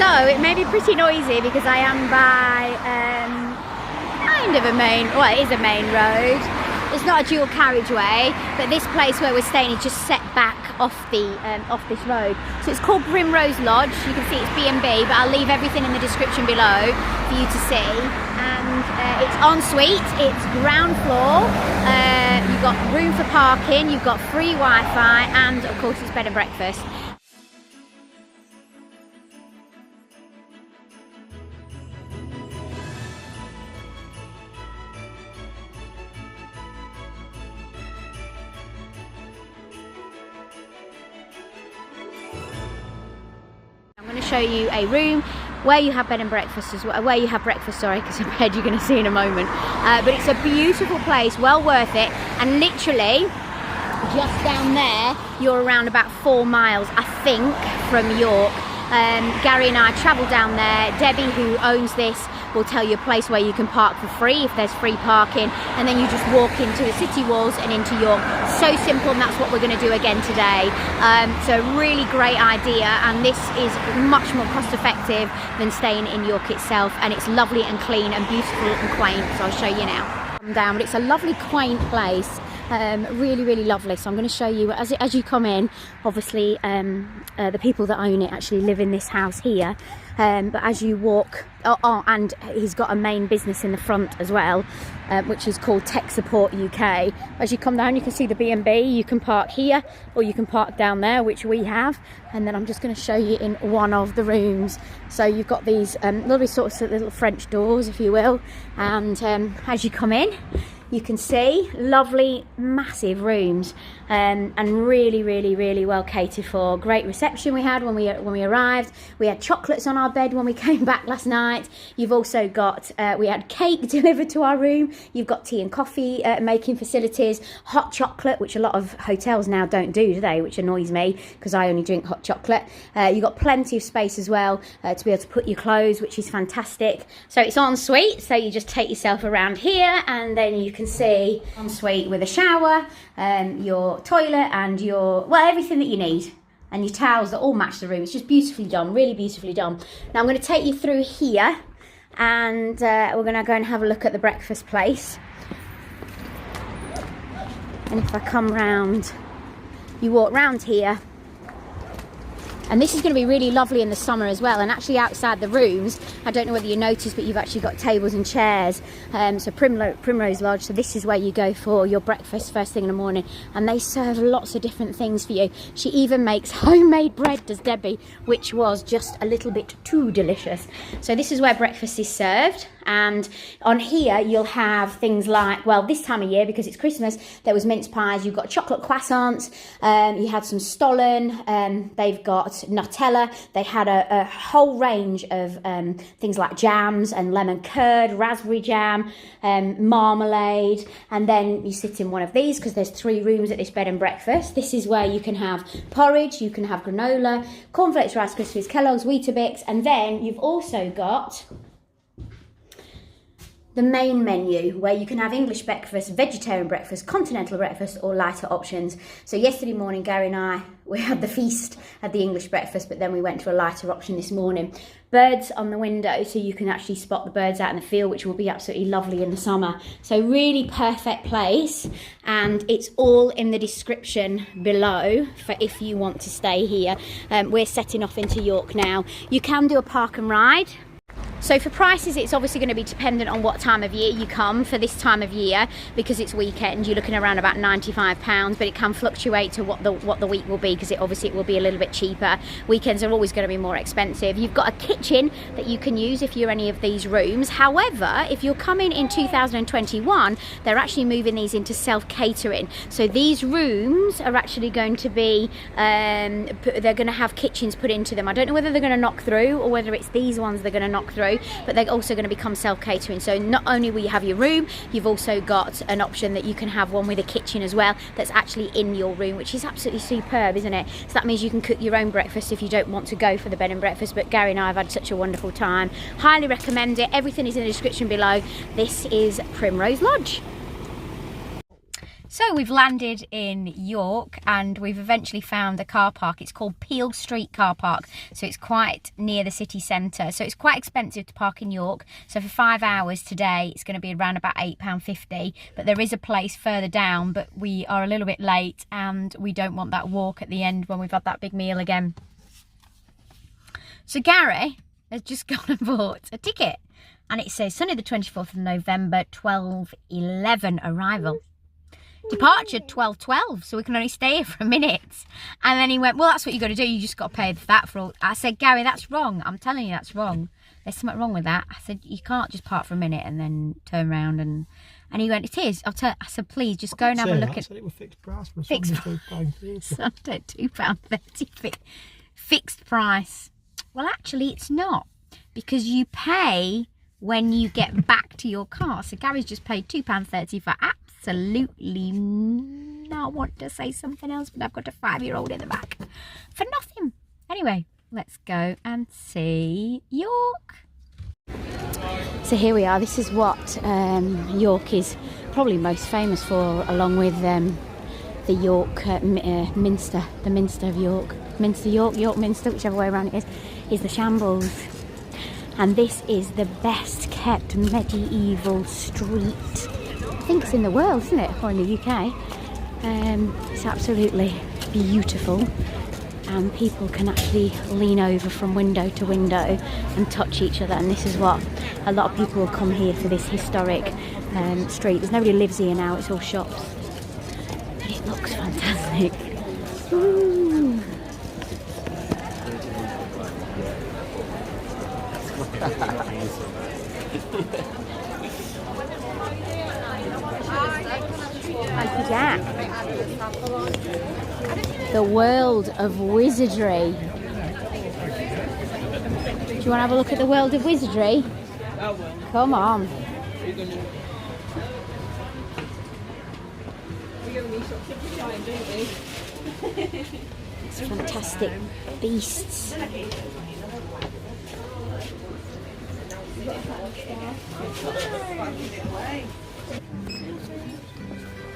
So it may be pretty noisy because I am by kind of a main, well, it is a main road. It's not a dual carriageway, but this place where we're staying is just set back off this road. So it's called Primrose Lodge. You can see it's B&B, but I'll leave everything in the description below for you to see. And it's en suite, it's ground floor. You've got room for parking, you've got free Wi-Fi, and of course it's bed and breakfast. I'm going to show you a room where you have bed and breakfast as well, where you have breakfast, sorry, because the bed you're going to see in a moment. But it's a beautiful place, well worth it, and literally just down there you're around about 4 miles, I think, from York. Gary and I travel down there. Debbie, who owns this, will tell you a place where you can park for free if there's free parking, and then you just walk into the city walls and into York. So simple, and that's what we're going to do again today. So really great idea, and this is much more cost effective than staying in York itself, and it's lovely and clean and beautiful and quaint, so I'll show you now. Come down, but it's a lovely quaint place. Really lovely. So I'm going to show you as you come in. Obviously the people that own it actually live in this house here, but as you walk, and he's got a main business in the front as well, which is called Tech Support UK. As you come down, you can see the B&B. You can park here or you can park down there, which we have, and then I'm just going to show you in one of the rooms. So you've got these lovely sorts of little French doors, if you will, and as you come in, you can see lovely massive rooms, and really well catered for. Great reception we had when we arrived. We had chocolates on our bed when we came back last night. You've also got we had cake delivered to our room. You've got tea and coffee making facilities, hot chocolate, which a lot of hotels now don't do they, which annoys me because I only drink hot chocolate. You've got plenty of space as well to be able to put your clothes, which is fantastic. So it's en suite, so you just take yourself around here, and then you can see en suite with a shower, your toilet, and everything that you need, and your towels that all match the room. It's just beautifully done, really beautifully done. Now I'm going to take you through here, and we're going to go and have a look at the breakfast place. And if I come round, you walk round here, and this is going to be really lovely in the summer as well. And actually outside the rooms, I don't know whether you noticed, but you've actually got tables and chairs. So Primrose Lodge, so this is where you go for your breakfast first thing in the morning, and they serve lots of different things for you. She even makes homemade bread, does Debbie, which was just a little bit too delicious. So this is where breakfast is served, and on here you'll have things like, well, this time of year because it's Christmas, there was mince pies, you've got chocolate croissants, you had some stollen, they've got Nutella, they had a whole range of things like jams and lemon curd, raspberry jam, marmalade, and then you sit in one of these because there's 3 rooms at this bed and breakfast. This is where you can have porridge, you can have granola, cornflakes, Rice Krispies, Kellogg's, Weetabix, and then you've also got the main menu where you can have English breakfast, vegetarian breakfast, continental breakfast, or lighter options. So yesterday morning, Gary and I, we had the feast at the English breakfast, but then we went to a lighter option this morning. Birds on the window, so you can actually spot the birds out in the field, which will be absolutely lovely in the summer. So really perfect place, and it's all in the description below for if you want to stay here. We're setting off into York now. You can do a park and ride. So for prices, it's obviously going to be dependent on what time of year you come. For this time of year, because it's weekend, you're looking around about £95, but it can fluctuate to what the week will be, because it will be a little bit cheaper. Weekends are always going to be more expensive. You've got a kitchen that you can use if you're any of these rooms. However, if you're coming in 2021, they're actually moving these into self-catering. So these rooms are actually going to be, they're going to have kitchens put into them. I don't know whether they're going to knock through or whether it's these ones they're going to knock through, but they're also going to become self-catering. So not only will you have your room, you've also got an option that you can have one with a kitchen as well that's actually in your room, which is absolutely superb, isn't it? So that means you can cook your own breakfast if you don't want to go for the bed and breakfast. But Gary and I have had such a wonderful time. Highly recommend it. Everything is in the description below. This is Primrose Lodge. So we've landed in York and we've eventually found a car park. It's called Peel Street Car Park. So it's quite near the city centre. So it's quite expensive to park in York. So for 5 hours today, it's going to be around about £8.50. But there is a place further down, but we are a little bit late and we don't want that walk at the end when we've had that big meal again. So Gary has just gone and bought a ticket. And it says Sunday the 24th of November, 12:11 arrival. Departure 12:12, so we can only stay here for a minute. And then he went, well, that's what you got to do. You just got to pay that for all. I said, Gary, that's wrong. I'm telling you, that's wrong. There's something wrong with that. I said, you can't just park for a minute and then turn around and he went, it is. I said, please, just go and have a look at. I said it was fixed price. Fixed ££2.30. Fixed price. Well, actually, it's not, because you pay when you get back to your car. So Gary's just paid £2.30 for absolutely, I want to say something else, but I've got a 5-year-old in the back for nothing. Anyway, let's go and see York. So here we are. This is what York is probably most famous for, along with the York Minster, the Minster of York. Minster, York, York, Minster, whichever way around it is the shambles. And this is the best kept medieval street. I think it's in the world, isn't it? Or in the UK. It's absolutely beautiful. And people can actually lean over from window to window and touch each other. And this is what a lot of people will come here for, this historic street. There's nobody lives here now, it's all shops. But it looks fantastic. Ooh. Jack. The world of wizardry. Do you want to have a look at the world of wizardry? Come on. It's fantastic beasts.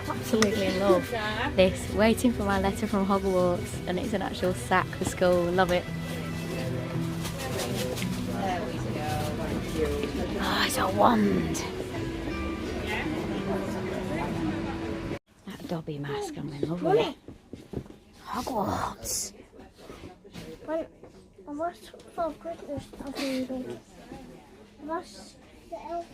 Absolutely love this. Waiting for my letter from Hogwarts, and it's an actual sack for school. Love it. Oh, it's a wand. That Dobby mask, I'm in love with it. Hogwarts. Wait, what's for Christmas? What's the elf?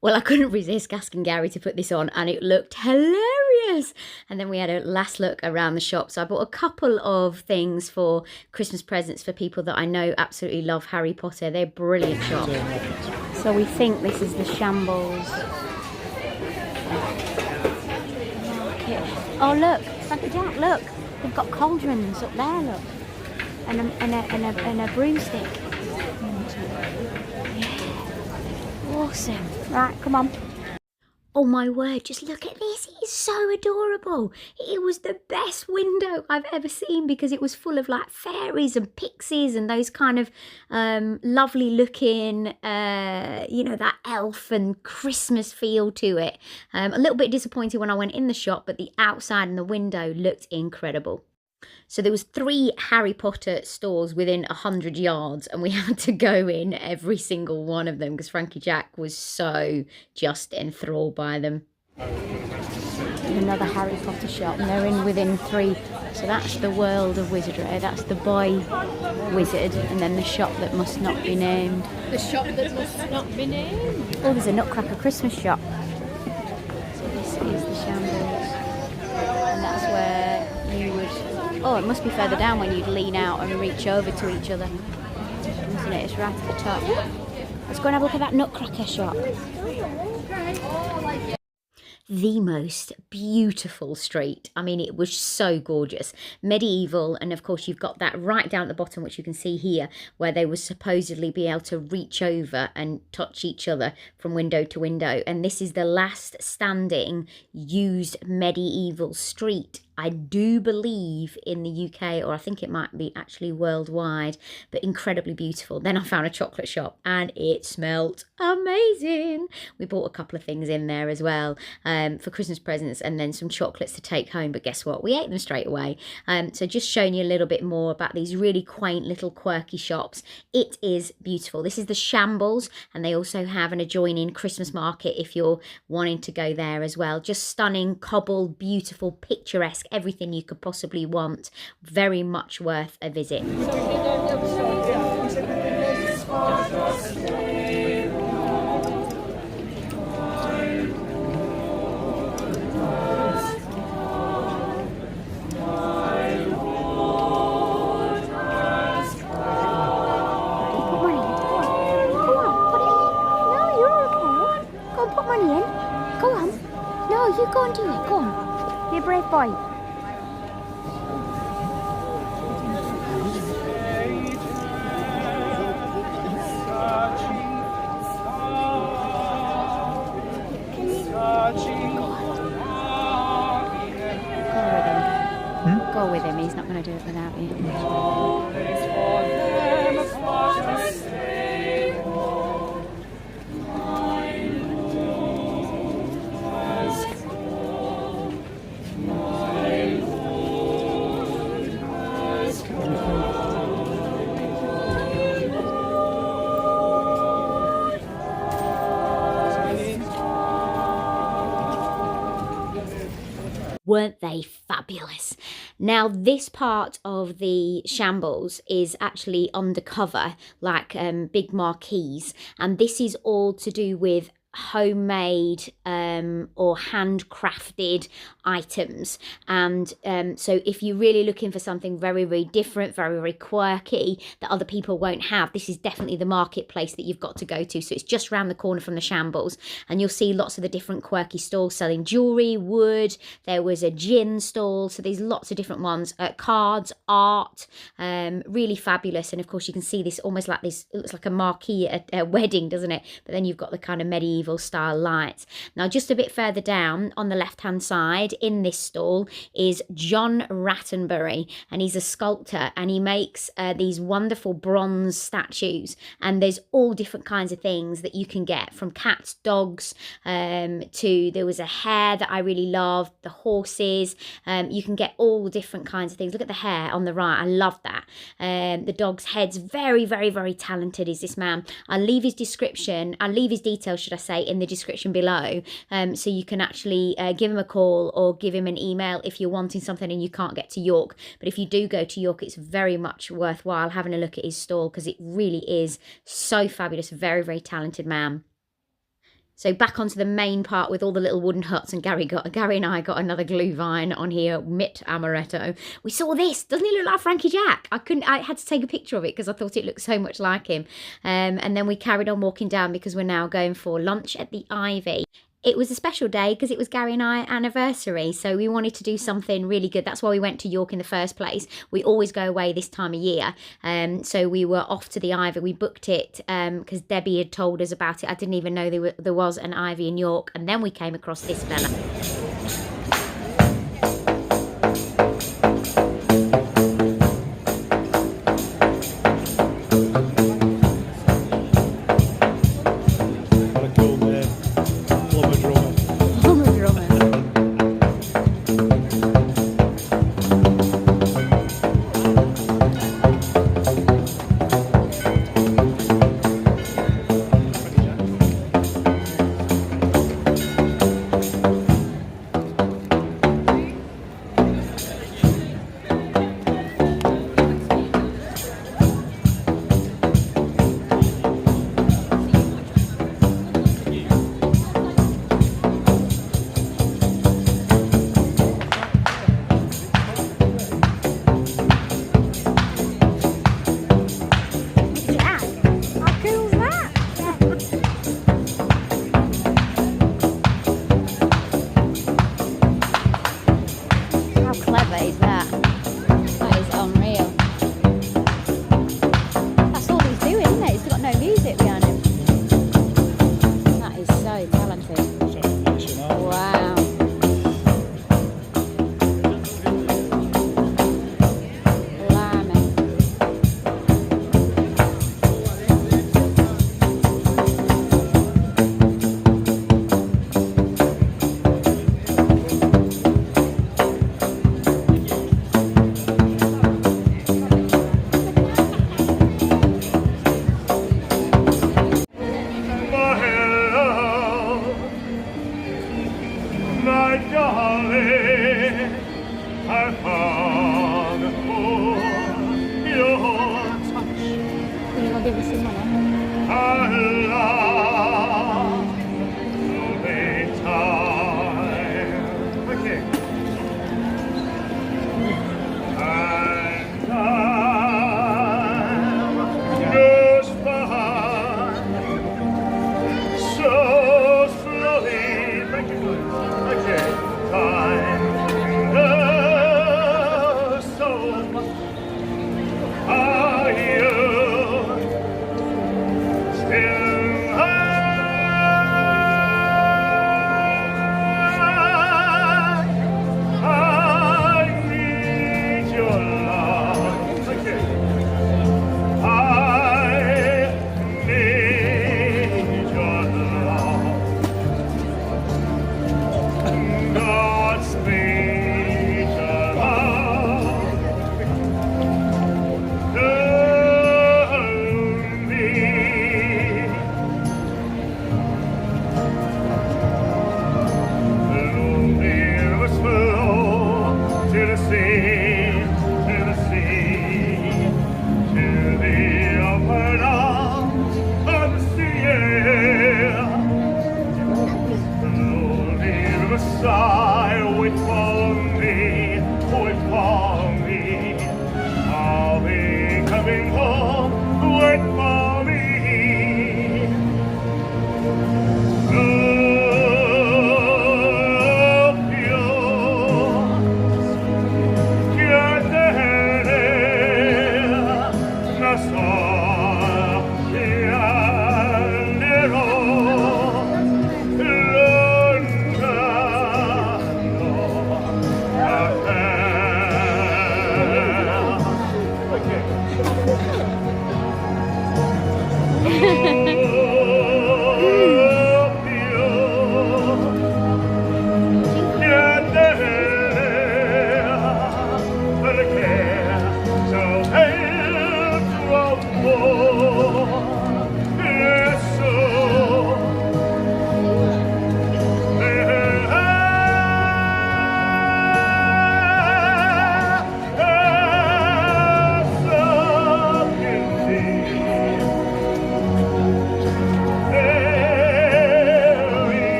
Well, I couldn't resist asking Gary to put this on, and it looked hilarious. And then we had a last look around the shop. So I bought a couple of things for Christmas presents for people that I know absolutely love Harry Potter. They're a brilliant shop. So we think this is the shambles. Oh, look, Frankie Jack, look. They've got cauldrons up there, look. And a broomstick. Awesome. Right, come on. Oh my word, just look at this. It is so adorable. It was the best window I've ever seen, because it was full of like fairies and pixies and those kind of lovely looking, you know, that elf and Christmas feel to it. A little bit disappointed when I went in the shop, but the outside and the window looked incredible. So there was 3 Harry Potter stores within 100 yards, and we had to go in every single one of them because Frankie Jack was so just enthralled by them. Another Harry Potter shop, and they're in within 3. So that's the world of wizardry. That's the boy wizard, and then the shop that must not be named. The shop that must not be named. Oh, there's a Nutcracker Christmas shop. So this is the shambles, and that's where you would. Oh, it must be further down when you'd lean out and reach over to each other. Isn't it? It's right at the top. Let's go and have a look at that Nutcracker shop. The most beautiful street. I mean, it was so gorgeous. Medieval, and of course you've got that right down at the bottom, which you can see here, where they would supposedly be able to reach over and touch each other from window to window. And this is the last standing used medieval street, I do believe, in the UK, or I think it might be actually worldwide, but incredibly beautiful. Then I found a chocolate shop and it smelt amazing. We bought a couple of things in there as well. for Christmas presents, and then some chocolates to take home. But guess what? We ate them straight away. So just showing you a little bit more about these really quaint little quirky shops. It is beautiful. This is the Shambles, and they also have an adjoining Christmas market if you're wanting to go there as well. Just stunning, cobbled, beautiful, picturesque, everything you could possibly want. Very much worth a visit. You go and do it, go on. Be a brave boy. Go with him, he's not going to do it without you. Weren't they fabulous? Now, this part of the Shambles is actually undercover, like big marquees, and this is all to do with homemade or handcrafted items. And so if you're really looking for something very, very different, very, very quirky that other people won't have, this is definitely the marketplace that you've got to go to. So it's just around the corner from the Shambles, and you'll see lots of the different quirky stalls selling jewelry, wood. There was a gin stall, so there's lots of different ones, cards, art, really fabulous. And of course you can see this almost like this, it looks like a marquee at a wedding, doesn't it? But then you've got the kind of medieval style lights. Now just a bit further down on the left hand side in this stall is John Rattenbury, and he's a sculptor, and he makes these wonderful bronze statues, and there's all different kinds of things that you can get, from cats, dogs, to there was a hare that I really loved, the horses. You can get all different kinds of things. Look at the hare on the right, I love that. The dog's head's very, very, very talented is this man. I'll leave his details, should I say, in the description below, so you can actually give him a call or give him an email if you're wanting something and you can't get to York. But if you do go to York, it's very much worthwhile having a look at his stall, because it really is so fabulous. Very, very talented man. So back onto the main part with all the little wooden huts, and Gary and I got another glue vine on here, mit amaretto. We saw this, doesn't he look like Frankie Jack? I had to take a picture of it because I thought it looked so much like him. And then we carried on walking down because we're now going for lunch at the Ivy. It was a special day because it was Gary and I anniversary, so we wanted to do something really good. That's why we went to York in the first place. We always go away this time of year, so we were off to the Ivy. We booked it because Debbie had told us about it. I didn't even know there was an Ivy in York, and then we came across this fella.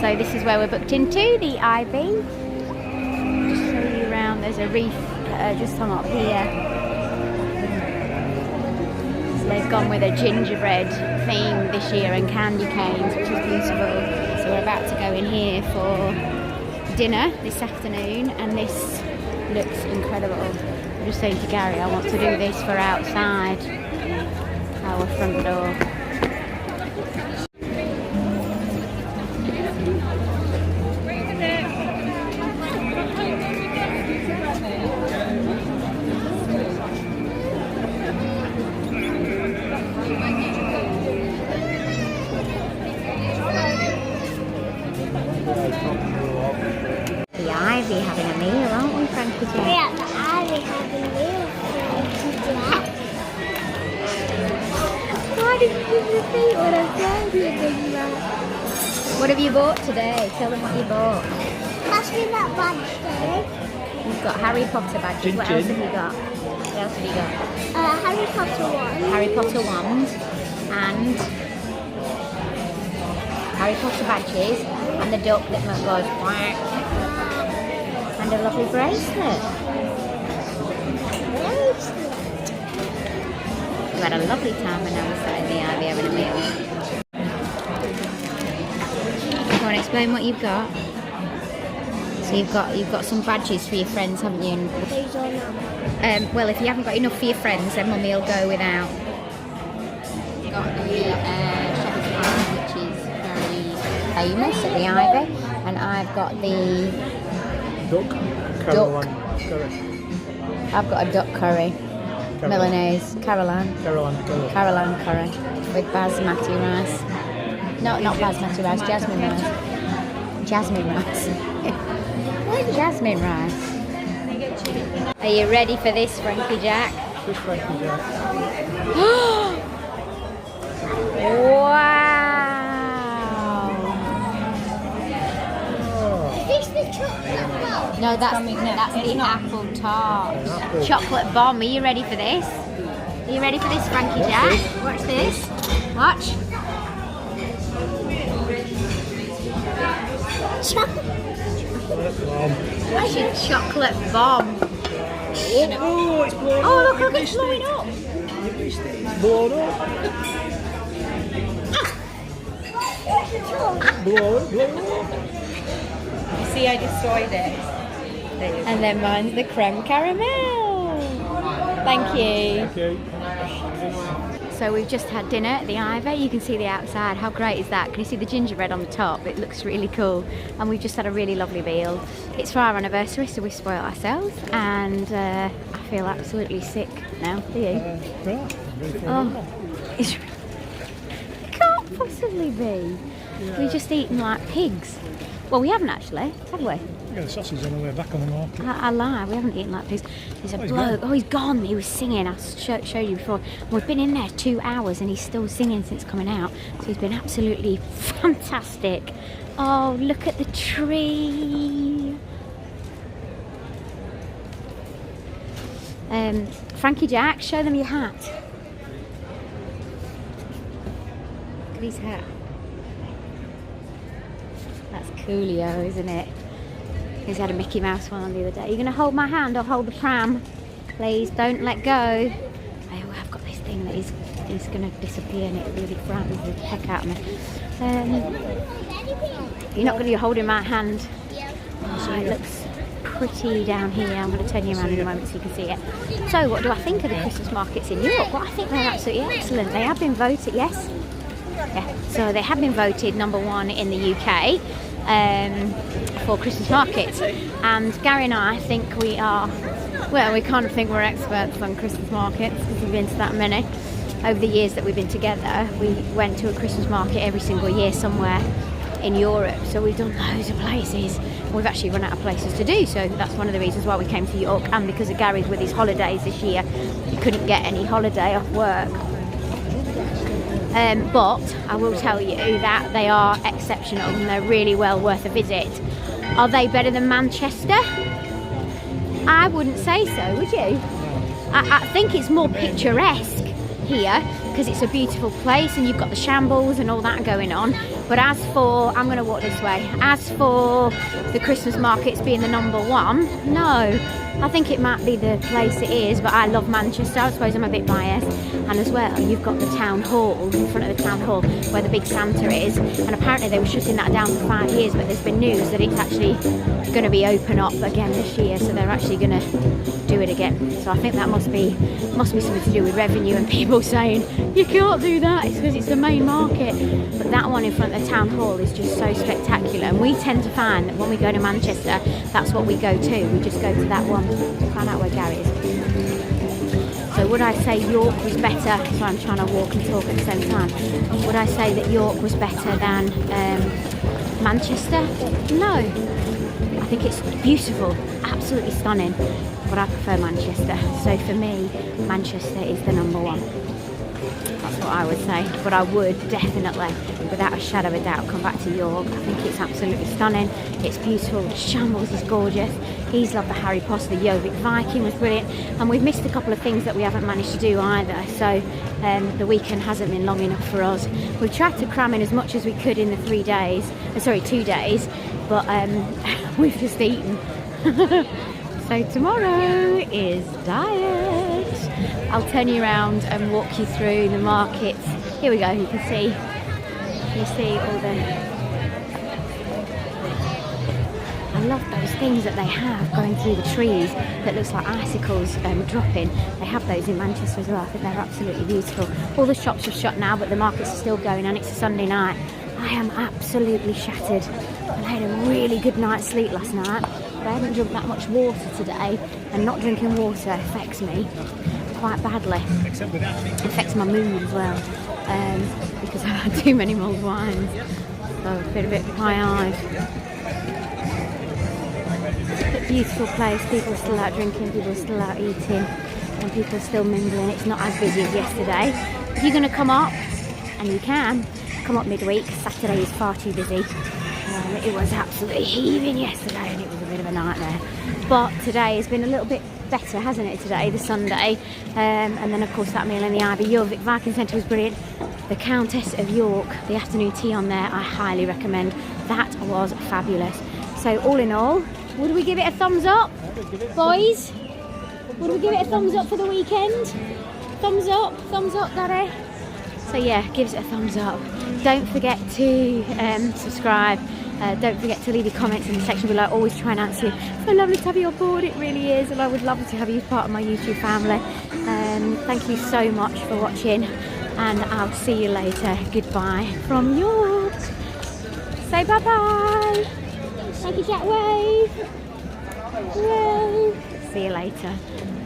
So this is where we're booked into, the Ivy. Just show you around. There's a wreath just hung up here. So they've gone with a gingerbread theme this year and candy canes, which is beautiful. So we're about to go in here for dinner this afternoon, and this looks incredible. I'm just saying to Gary, I want to do this for outside our front door. The Ivy having a meal, aren't we, Frankie Jack? Yeah, the Ivy having a meal. Why did you repeat what I said you did that? What have you bought today? Tell them what you bought. Pass me that badge, Dave. You've got Harry Potter badges. What else have you got? What else have you got? Harry Potter one. Harry Potter wand and Harry Potter badges and the duck that goes quack and a lovely bracelet. You had a lovely time when I was sat in the Ivy having a meal. Go on, explain what you've got. So you've got some badges for your friends, haven't you? These are not. Well, if you haven't got enough for your friends, then Mummy will go without. Got the shepherd's pie, which is very famous at the Ivy, and I've got the duck. I've got a duck curry. Milanese. Caroline curry with basmati rice. No, not basmati rice, jasmine rice. Jasmine rice. Jasmine rice. Are you ready for this, Frankie Jack? Fish Frankie Jack. Wow! Is this the chocolate? No, that's the apple tart. Chocolate bomb. Are you ready for this? Are you ready for this, Frankie Jack? Watch this. Watch. That's your chocolate bomb. Oh, it's blown up. Oh, look, it's blowing up. It's blown up. Blow up. See, I destroyed it. And then mine's the creme caramel. Thank you. Okay. So we've just had dinner at the Ivy. You can see the outside. How great is that? Can you see the gingerbread on the top? It looks really cool. And we've just had a really lovely meal. It's for our anniversary, so we spoiled ourselves. And I feel absolutely sick now. Do you? Oh, it can't possibly be. We've just eaten like pigs. Well, we haven't actually, have we? We got a sausage on the way back on the market. I lie, we haven't eaten like pigs. There's a bloke. Oh, he's gone. He was singing. I showed you before. We've been in there 2 hours and he's still singing since coming out. So he's been absolutely fantastic. Oh, look at the tree. Frankie Jack, show them your hat. Look at his hat. That's coolio, isn't it? He's had a Mickey Mouse one on the other day. You're going to hold my hand or hold the pram? Please, don't let go. Oh, I've got this thing that he's going to disappear and it really frightens the heck out of me. You're not going to be holding my hand. Oh, it looks pretty down here. I'm going to turn you around in a moment so you can see it. So, what do I think of the Christmas markets in York? Well, I think they're absolutely excellent. They have been voted, yes? Yeah, so they have been voted #1 in the UK for Christmas markets, and Gary and I think we are, well, we kind of think we're experts on Christmas markets because we've been to that many. Over the years that we've been together, we went to a Christmas market every single year somewhere in Europe, so we've done loads of places. We've actually run out of places to do, so that's one of the reasons why we came to York, and because of Gary's with his holidays this year, he couldn't get any holiday off work. But I will tell you that they are exceptional and they're really well worth a visit. Are they better than Manchester? I wouldn't say so, would you? I think it's more picturesque here because it's a beautiful place and you've got the shambles and all that going on. But as for, I'm going to walk this way, as for the Christmas markets being the #1, no. I think it might be the place it is, but I love Manchester. I suppose I'm a bit biased. And as well, you've got the town hall, in front of the town hall, where the big Santa is. And apparently they were shutting that down for 5 years, but there's been news that it's actually going to be open up again this year. So they're actually going to do it again. So I think that must be something to do with revenue and people saying, you can't do that, it's because it's the main market. But that one in front of the town hall is just so spectacular. And we tend to find that when we go to Manchester, that's what we go to. We just go to that one. Find out where Gary is. So would I say York was better? So I'm trying to walk and talk at the same time. Would I say that York was better than Manchester? No. I think it's beautiful, absolutely stunning, but I prefer Manchester. So for me, Manchester is the #1. That's what I would say. But I would definitely, without a shadow of a doubt, come back to York. I think it's absolutely stunning. It's beautiful. The shambles is gorgeous. He's loved the Harry Potter. The Jovic Viking was brilliant. And we've missed a couple of things that we haven't managed to do either. So the weekend hasn't been long enough for us. We've tried to cram in as much as we could in the 2 days. But we've just eaten. So tomorrow is diet. I'll turn you around and walk you through the markets. Here we go, you see all the... I love those things that they have going through the trees that looks like icicles dropping. They have those in Manchester as well. I think they're absolutely beautiful. All the shops are shut now, but the markets are still going and it's a Sunday night. I am absolutely shattered. And I had a really good night's sleep last night, but I haven't drunk that much water today, and not drinking water affects me quite badly. Except with that. It affects my mood as well, because I've had too many mulled wines. So I've been a bit pie-eyed. It's a beautiful place. People are still out drinking, people are still out eating, and people are still mingling. It's not as busy as yesterday. If you're going to come up, and you can, come up midweek. Saturday is far too busy. It was absolutely heaving yesterday, and it was a bit of a nightmare. But today has been a little bit better, hasn't it, today, the Sunday? And then, of course, that meal in the Ivy York Viking Centre was brilliant. The Countess of York, the afternoon tea on there, I highly recommend. That was fabulous. So, all in all, would we give it a thumbs up, boys? Would we give it a thumbs up for the weekend? Thumbs up, Daddy? So, yeah, gives it a thumbs up. Don't forget to subscribe. Don't forget to leave your comments in the section below. I always try and answer you. It's so lovely to have you on board, it really is, and I would love to have you as part of my YouTube family. Thank you so much for watching, and I'll see you later. Goodbye from York. Say bye-bye. Thank you, Jack. Wave. Wave. See you later.